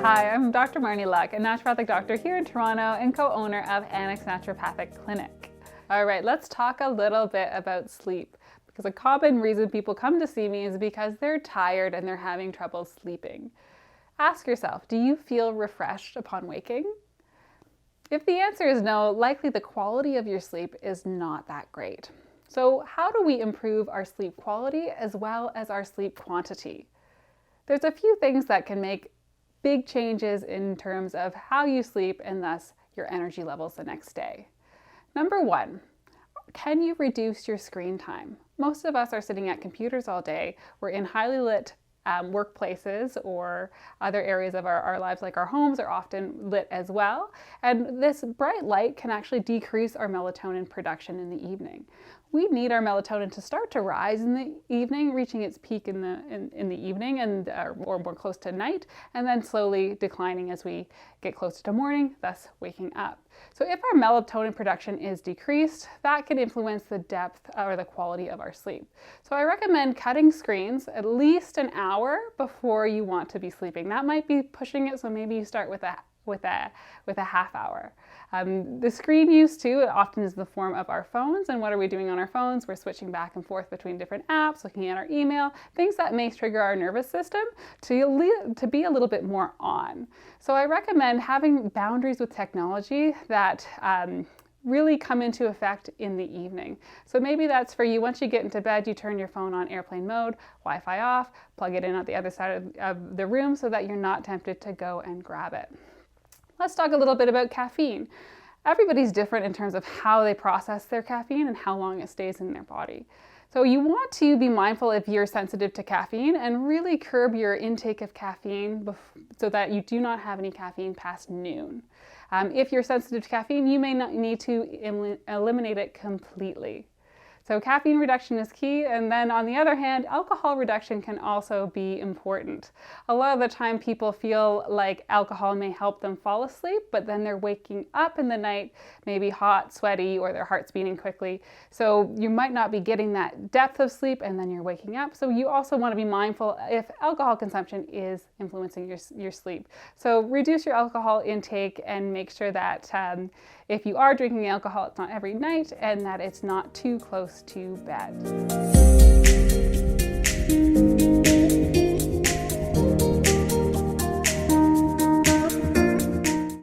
Hi, I'm Dr. Marnie Luck, a naturopathic doctor here in Toronto and co-owner of Annex Naturopathic Clinic. All right, let's talk a little bit about sleep, because a common reason people come to see me is because they're tired and they're having trouble sleeping. Ask yourself, do you feel refreshed upon waking? If the answer is no, likely the quality of your sleep is not that great. So how do we improve our sleep quality as well as our sleep quantity? There's a few things that can make big changes in terms of how you sleep and thus your energy levels the next day. Number one, can you reduce your screen time? Most of us are sitting at computers all day. We're in highly lit workplaces or other areas of our lives, like our homes are often lit as well. And this bright light can actually decrease our melatonin production in the evening. We need our melatonin to start to rise in the evening, reaching its peak in the evening and or more close to night, and then slowly declining as we get closer to morning, thus waking up. So if our melatonin production is decreased, that can influence the depth or the quality of our sleep. So I recommend cutting screens at least an hour before you want to be sleeping. That might be pushing it, so maybe you start with a half hour. The screen use too often is the form of our phones, and what are we doing on our phones? We're switching back and forth between different apps, looking at our email, things that may trigger our nervous system to be a little bit more on. So I recommend having boundaries with technology that really come into effect in the evening. So maybe that's for you, once you get into bed, you turn your phone on airplane mode, Wi-Fi off, plug it in at the other side of the room so that you're not tempted to go and grab it. Let's talk a little bit about caffeine. Everybody's different in terms of how they process their caffeine and how long it stays in their body. So you want to be mindful if you're sensitive to caffeine and really curb your intake of caffeine so that you do not have any caffeine past noon. If you're sensitive to caffeine, you may not need to eliminate it completely. So caffeine reduction is key, and then on the other hand, alcohol reduction can also be important. A lot of the time people feel like alcohol may help them fall asleep, but then they're waking up in the night, maybe hot, sweaty, or their heart's beating quickly. So you might not be getting that depth of sleep, and then you're waking up. So you also want to be mindful if alcohol consumption is influencing your sleep. So reduce your alcohol intake and make sure that if you are drinking alcohol, it's not every night and that it's not too close to bed.